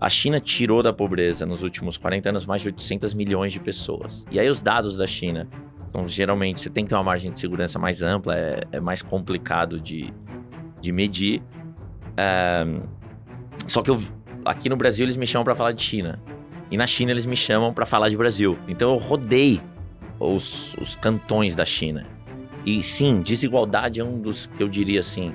A China tirou da pobreza nos últimos 40 anos mais de 800 milhões de pessoas. E aí os dados da China, então geralmente você tem que ter uma margem de segurança mais ampla, é mais complicado de medir. Só que aqui no Brasil eles me chamam para falar de China. E na China eles me chamam para falar de Brasil. Então eu rodei os cantões da China. E sim, desigualdade é um dos que eu diria assim,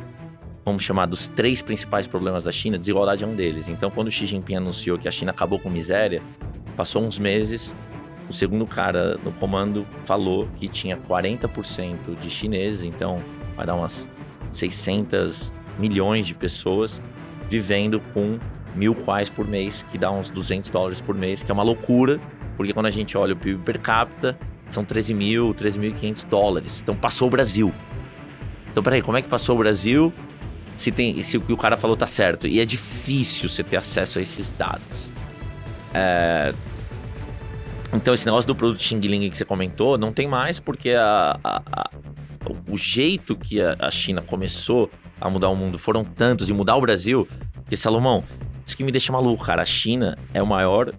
vamos chamar dos 3 principais problemas da China, desigualdade é um deles. Então quando o Xi Jinping anunciou que a China acabou com miséria, passou uns meses, o segundo cara no comando falou que tinha 40% de chineses, então vai dar umas 600 milhões de pessoas vivendo com 1.000 kwais por mês, que dá uns $200 por mês, que é uma loucura, porque quando a gente olha o PIB per capita, são 13.500 dólares. Então passou o Brasil. Então peraí, como é que passou o Brasil se o que o cara falou tá certo? E é difícil você ter acesso a esses dados. Então esse negócio do produto Xing Ling que você comentou, não tem mais, porque o jeito que a China começou a mudar o mundo foram tantos, e mudar o Brasil, que Salomão, isso que me deixa maluco, cara. A China é o maior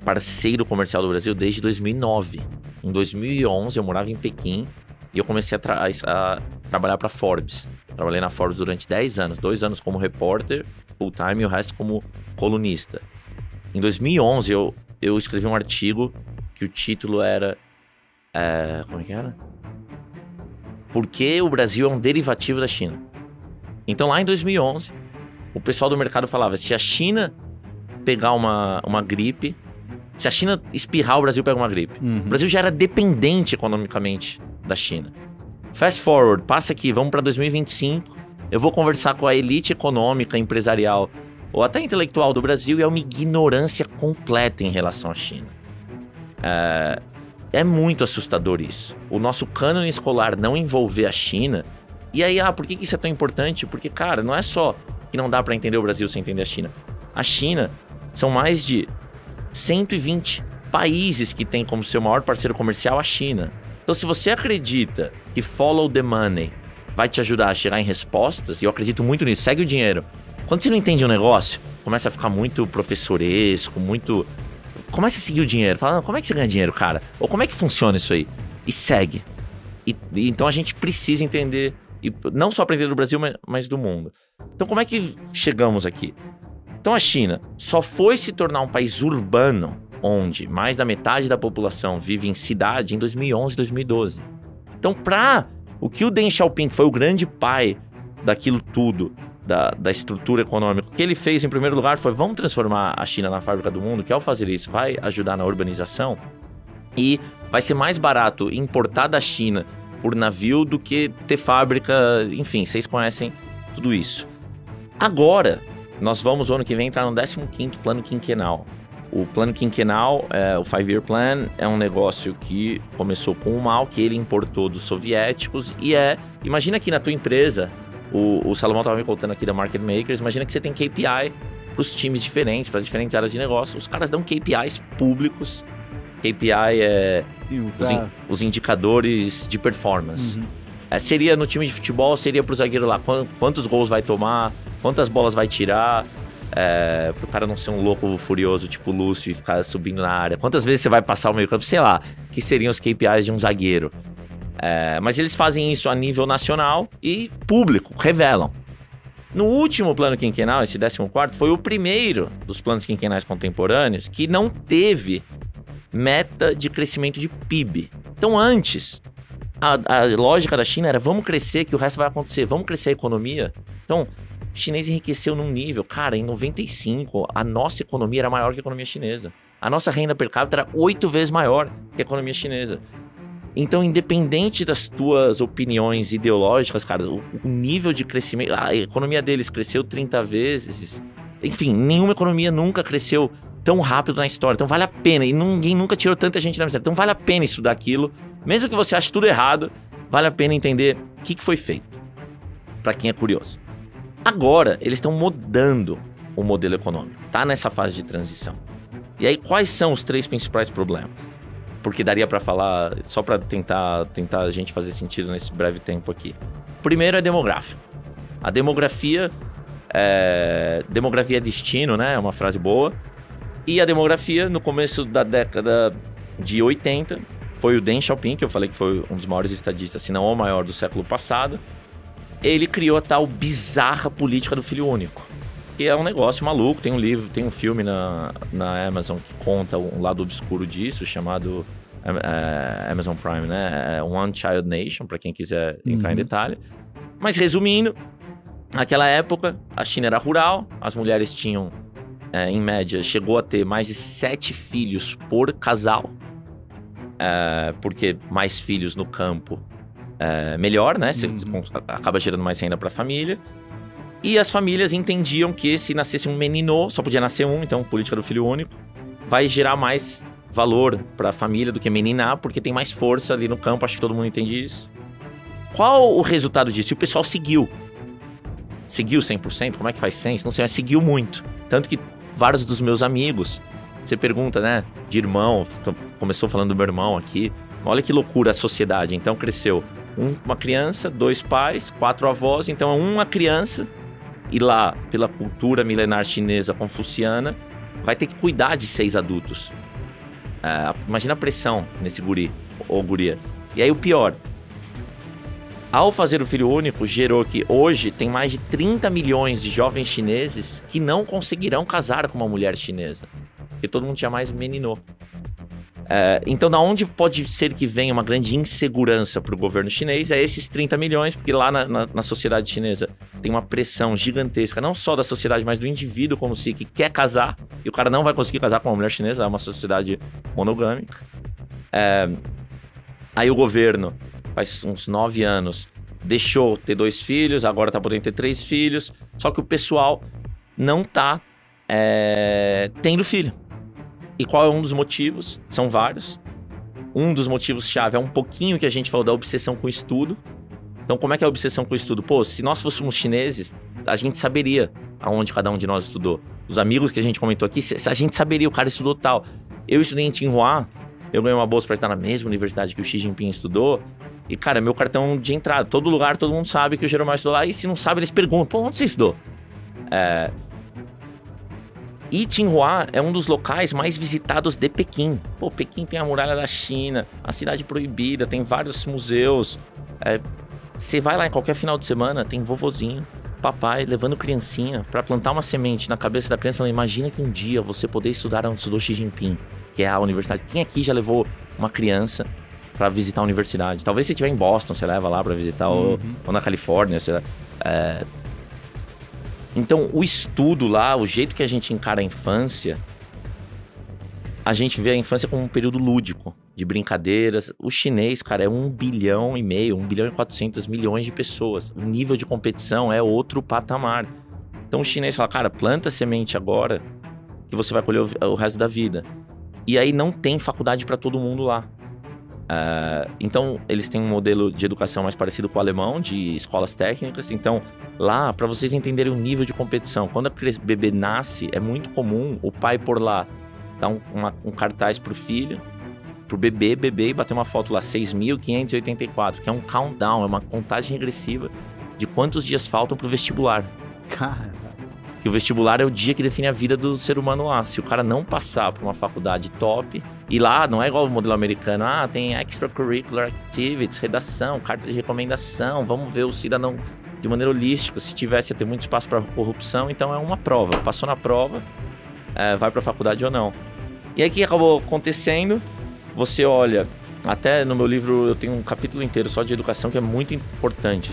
parceiro comercial do Brasil desde 2009. Em 2011 eu morava em Pequim e eu comecei a trabalhar para Forbes. Trabalhei na Forbes durante 10 anos, 2 anos como repórter full time e o resto como colunista. Em 2011 eu escrevi um artigo que o título era... como é que era? Por que o Brasil é um derivativo da China? Então lá em 2011, o pessoal do mercado falava, se a China pegar uma gripe, se a China espirrar, o Brasil pega uma gripe. O Brasil já era dependente economicamente da China. Fast forward, passa aqui, vamos para 2025, eu vou conversar com a elite econômica, empresarial ou até intelectual do Brasil e é uma ignorância completa em relação à China. É muito assustador isso. O nosso cânone escolar não envolver a China. E aí, por que isso é tão importante? Porque, cara, não é só que não dá para entender o Brasil sem entender a China. A China são mais de 120 países que tem como seu maior parceiro comercial a China. Então, se você acredita que follow the money vai te ajudar a chegar em respostas, e eu acredito muito nisso, segue o dinheiro. Quando você não entende um negócio, começa a ficar muito professoresco, muito... Começa a seguir o dinheiro. Fala, como é que você ganha dinheiro, cara? Ou como é que funciona isso aí? E segue. Então, a gente precisa entender, e não só aprender do Brasil, mas do mundo. Então, como é que chegamos aqui? Então, a China só foi se tornar um país urbano, onde mais da metade da população vive em cidade, em 2011, 2012. Então, o que o Deng Xiaoping, que foi o grande pai daquilo tudo, da estrutura econômica, o que ele fez em primeiro lugar foi, vamos transformar a China na fábrica do mundo, que ao fazer isso vai ajudar na urbanização e vai ser mais barato importar da China por navio do que ter fábrica, enfim, vocês conhecem tudo isso. Agora, nós vamos, o ano que vem, entrar no 15º plano quinquenal. O plano quinquenal, o 5-year plan, é um negócio que começou com o Mao, que ele importou dos soviéticos, e imagina que na tua empresa, o Salomão estava me contando aqui da Market Makers, imagina que você tem KPI para os times diferentes, para as diferentes áreas de negócio. Os caras dão KPIs públicos. KPI é os indicadores de performance. Seria no time de futebol, seria pro zagueiro lá, quantos gols vai tomar, quantas bolas vai tirar, pro cara não ser um louco furioso tipo o Lúcio e ficar subindo na área. Quantas vezes você vai passar o meio campo, sei lá, que seriam os KPIs de um zagueiro. Mas eles fazem isso a nível nacional e público, revelam. No último plano quinquenal, esse 14º, foi o primeiro dos planos quinquenais contemporâneos que não teve meta de crescimento de PIB. Então antes, a lógica da China era vamos crescer que o resto vai acontecer, vamos crescer a economia. Então, o chinês enriqueceu num nível, cara, em 95, a nossa economia era maior que a economia chinesa. A nossa renda per capita era 8 vezes maior que a economia chinesa. Então, independente das tuas opiniões ideológicas, cara, o nível de crescimento... A economia deles cresceu 30 vezes. Enfim, nenhuma economia nunca cresceu tão rápido na história. Então, vale a pena. E ninguém nunca tirou tanta gente da miséria. Então, vale a pena estudar aquilo. Mesmo que você ache tudo errado, vale a pena entender o que foi feito. Pra quem é curioso. Agora, eles estão mudando o modelo econômico. Tá nessa fase de transição. E aí, quais são os 3 principais problemas? Porque daria pra falar, só pra tentar a gente fazer sentido nesse breve tempo aqui. Primeiro é demográfico. A demografia Demografia é destino, né? É uma frase boa. E a demografia, no começo da década de 80, foi o Deng Xiaoping, que eu falei que foi um dos maiores estadistas, se não o maior do século passado. Ele criou a tal bizarra política do filho único, que é um negócio maluco. Tem um livro, tem um filme na Amazon que conta um lado obscuro disso, chamado Amazon Prime, né? One Child Nation, para quem quiser entrar em detalhe. Mas resumindo, naquela época, a China era rural, as mulheres tinham, em média, chegou a ter mais de 7 filhos por casal, porque mais filhos no campo melhor, né? Você acaba gerando mais renda para a família. E as famílias entendiam que se nascesse um menino, só podia nascer um, então política do filho único, vai gerar mais valor para a família do que meninar, porque tem mais força ali no campo, acho que todo mundo entende isso. Qual o resultado disso? E o pessoal seguiu. Seguiu 100%? Como é que faz 100%? Não sei, mas seguiu muito. Tanto que vários dos meus amigos, você pergunta, né, de irmão, começou falando do meu irmão aqui, olha que loucura a sociedade. Então cresceu uma criança, 2 pais, 4 avós, então é uma criança, e lá, pela cultura milenar chinesa confuciana, vai ter que cuidar de 6 adultos. Imagina a pressão nesse guri, ou guria. E aí o pior, ao fazer o filho único, gerou que hoje tem mais de 30 milhões de jovens chineses que não conseguirão casar com uma mulher chinesa, porque todo mundo tinha mais meninô. Então, da onde pode ser que venha uma grande insegurança para o governo chinês? É esses 30 milhões, porque lá na sociedade chinesa tem uma pressão gigantesca, não só da sociedade, mas do indivíduo como se que quer casar, e o cara não vai conseguir casar com uma mulher chinesa, é uma sociedade monogâmica. Aí o governo, faz uns 9 anos, deixou ter 2 filhos, agora tá podendo ter 3 filhos, só que o pessoal não tá tendo filho. E qual é um dos motivos? São vários. Um dos motivos-chave é um pouquinho que a gente falou da obsessão com o estudo. Então, como é que é a obsessão com o estudo? Pô, se nós fôssemos chineses, a gente saberia aonde cada um de nós estudou. Os amigos que a gente comentou aqui, a gente saberia, o cara estudou tal. Eu estudei em Tsinghua, eu ganhei uma bolsa para estar na mesma universidade que o Xi Jinping estudou. E, cara, meu cartão de entrada, todo lugar, todo mundo sabe que o Jeromel estudou lá. E se não sabe, eles perguntam, pô, onde você estudou? E Tsinghua é um dos locais mais visitados de Pequim. Pô, Pequim tem a Muralha da China, a Cidade Proibida, tem vários museus. Você vai lá em qualquer final de semana, tem vovozinho, papai, levando criancinha pra plantar uma semente na cabeça da criança. Imagina que um dia você poder estudar onde estudou Xi Jinping, que é a universidade. Quem aqui já levou uma criança pra visitar a universidade? Talvez se estiver em Boston, você leva lá pra visitar, ou na Califórnia, Então, o estudo lá, o jeito que a gente encara a infância, a gente vê a infância como um período lúdico, de brincadeiras. O chinês, cara, é 1,5 bilhão, 1 bilhão e 400 milhões de pessoas. O nível de competição é outro patamar. Então, o chinês fala, cara, planta semente agora, que você vai colher o resto da vida. E aí não tem faculdade para todo mundo lá. Então, eles têm um modelo de educação mais parecido com o alemão, de escolas técnicas. Então, lá, para vocês entenderem o nível de competição, quando o bebê nasce, é muito comum o pai pôr lá, dar um cartaz pro filho, pro bebê, e bater uma foto lá, 6.584, que é um countdown, é uma contagem regressiva de quantos dias faltam pro vestibular. Cara... Que o vestibular é o dia que define a vida do ser humano lá. Se o cara não passar por uma faculdade top, e lá não é igual o modelo americano, tem extracurricular activities, redação, carta de recomendação, vamos ver o cidadão de maneira holística. Se tivesse, ia ter muito espaço para corrupção, então é uma prova. Passou na prova, vai para a faculdade ou não. E aí o que acabou acontecendo? Você olha, até no meu livro eu tenho um capítulo inteiro só de educação, que é muito importante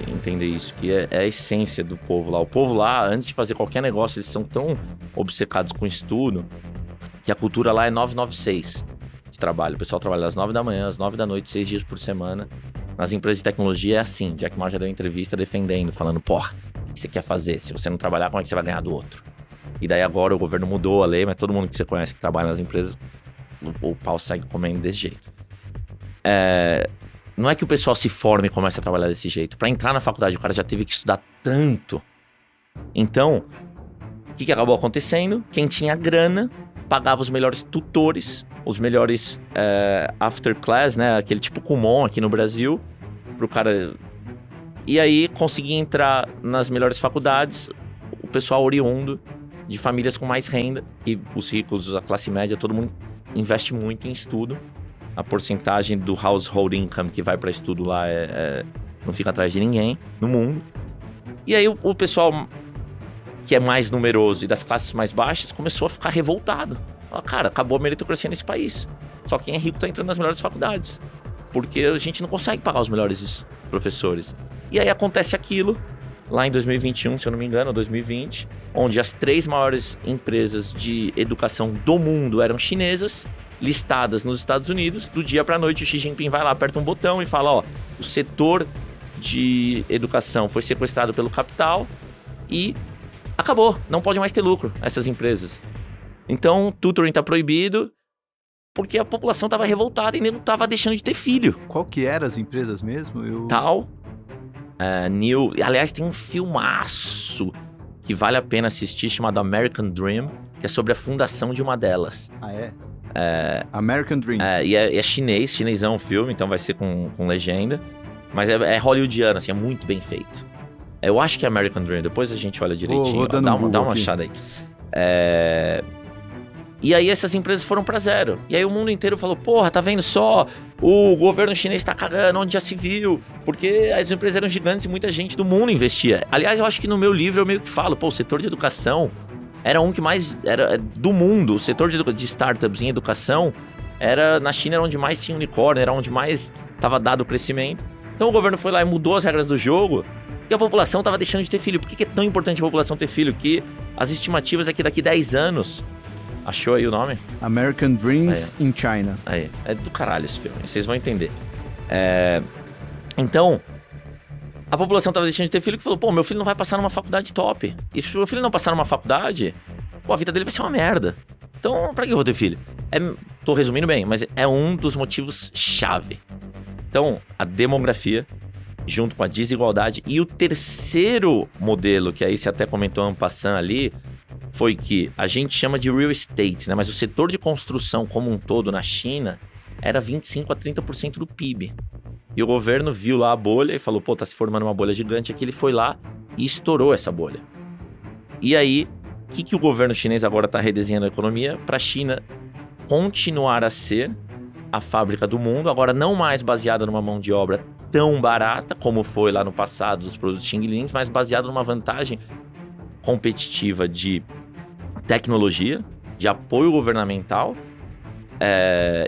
entender isso, que é a essência do povo lá. O povo lá, antes de fazer qualquer negócio, eles são tão obcecados com estudo, que a cultura lá é 996 de trabalho. O pessoal trabalha das 9 da manhã, às 9 da noite, 6 dias por semana. Nas empresas de tecnologia é assim. Jack Ma já deu entrevista defendendo, falando, porra, o que você quer fazer? Se você não trabalhar, como é que você vai ganhar do outro? E daí agora o governo mudou a lei, mas todo mundo que você conhece que trabalha nas empresas, o pau segue comendo desse jeito. Não é que o pessoal se forme e comece a trabalhar desse jeito. Para entrar na faculdade, o cara já teve que estudar tanto. Então, o que acabou acontecendo? Quem tinha grana pagava os melhores tutores, os melhores after class, né? Aquele tipo Kumon aqui no Brasil, pro cara. E aí conseguia entrar nas melhores faculdades. pessoal oriundo de famílias com mais renda, que os ricos, a classe média, todo mundo investe muito em estudo. A porcentagem do household income que vai para estudo lá não fica atrás de ninguém no mundo. E aí o pessoal que é mais numeroso e das classes mais baixas começou a ficar revoltado. Fala, cara, acabou a meritocracia nesse país. Só quem é rico tá entrando nas melhores faculdades. Porque a gente não consegue pagar os melhores professores. E aí acontece aquilo, lá em 2021, se eu não me engano, ou 2020, onde as 3 maiores empresas de educação do mundo eram chinesas, listadas nos Estados Unidos. Do dia pra noite, o Xi Jinping vai lá, aperta um botão e fala, ó, o setor de educação foi sequestrado pelo capital e acabou, não pode mais ter lucro essas empresas. Então, tutoring tá proibido porque a população tava revoltada e nem tava deixando de ter filho. Qual que eram as empresas mesmo? Tal, New... Aliás, tem um filmaço que vale a pena assistir, chamado American Dream, que é sobre a fundação de uma delas. Ah, é? American Dream. E é chinesão o filme, então vai ser com legenda. Mas é hollywoodiano, assim, é muito bem feito. Eu acho que é American Dream, depois a gente olha direitinho. Dá uma achada aí. E aí essas empresas foram pra zero. E aí o mundo inteiro falou, porra, tá vendo só? O governo chinês tá cagando, onde já se viu. Porque as empresas eram gigantes e muita gente do mundo investia. Aliás, eu acho que no meu livro eu meio que falo, pô, o setor de educação era um que mais... era do mundo, o setor de startups em educação, na China era onde mais tinha unicórnio, era onde mais tava dado o crescimento. Então o governo foi lá e mudou as regras do jogo e a população tava deixando de ter filho. Por que é tão importante a população ter filho? Que as estimativas é que daqui 10 anos... Achou aí o nome? American Dreams in China. Aí, é do caralho esse filme, vocês vão entender. Então, a população tava deixando de ter filho que falou, pô, meu filho não vai passar numa faculdade top. E se meu filho não passar numa faculdade, pô, a vida dele vai ser uma merda. Então, pra que eu vou ter filho? Tô resumindo bem, mas é um dos motivos chave. Então, a demografia, junto com a desigualdade. E o terceiro modelo, que aí você até comentou en passant ali, foi que a gente chama de real estate, né? Mas o setor de construção como um todo na China era 25% a 30% do PIB. E o governo viu lá a bolha e falou, pô, tá se formando uma bolha gigante aqui. Ele foi lá e estourou essa bolha. E aí, o que o governo chinês agora tá redesenhando a economia para a China continuar a ser a fábrica do mundo, agora não mais baseada numa mão de obra tão barata como foi lá no passado dos produtos Xing Lings, mas baseada numa vantagem competitiva de tecnologia, de apoio governamental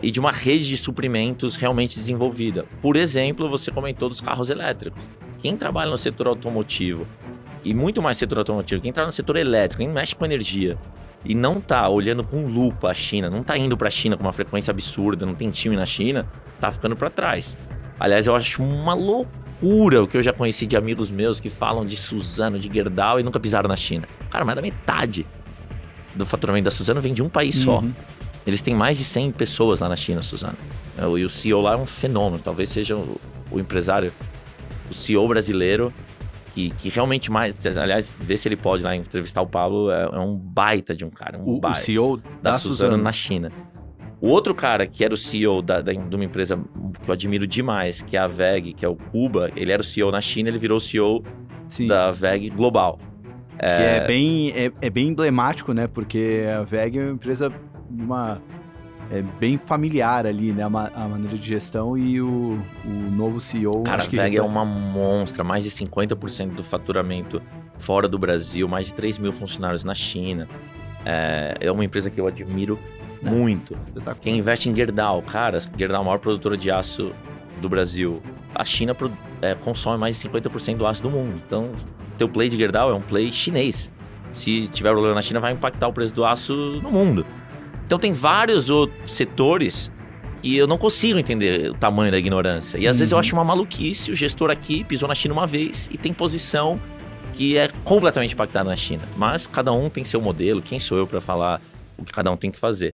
e de uma rede de suprimentos realmente desenvolvida. Por exemplo, você comentou dos carros elétricos. Quem trabalha no setor automotivo, e muito mais setor automotivo, quem trabalha no setor elétrico, quem mexe com energia, e não tá olhando com lupa a China, não tá indo pra China com uma frequência absurda, não tem time na China, tá ficando pra trás. Aliás, eu acho uma loucura o que eu já conheci de amigos meus que falam de Suzano, de Gerdau e nunca pisaram na China. Cara, mais da metade do faturamento da Suzano vem de um país só. Eles têm mais de 100 pessoas lá na China, Suzano. E o CEO lá é um fenômeno, talvez seja o empresário, o CEO brasileiro que realmente mais... Aliás, vê se ele pode lá entrevistar o Pablo, é um baita de um cara. O CEO da Suzano na China. O outro cara que era o CEO de uma empresa que eu admiro demais, que é a WEG, que é o Cuba, ele era o CEO na China, ele virou o CEO da WEG global. Que é bem emblemático, né? Porque a WEG é uma empresa bem familiar ali, né? A maneira de gestão e o novo CEO... Cara, a WEG é uma monstra, mais de 50% do faturamento fora do Brasil, mais de 3 mil funcionários na China. É uma empresa que eu admiro muito. Quem investe em Gerdau, cara, Gerdau é a maior produtora de aço do Brasil. A China consome mais de 50% do aço do mundo. Então, teu play de Gerdau é um play chinês. Se tiver problema na China, vai impactar o preço do aço no mundo. Então, tem vários outros setores que eu não consigo entender o tamanho da ignorância. E às vezes eu acho uma maluquice, o gestor aqui pisou na China uma vez e tem posição que é completamente impactada na China. Mas cada um tem seu modelo, quem sou eu para falar o que cada um tem que fazer?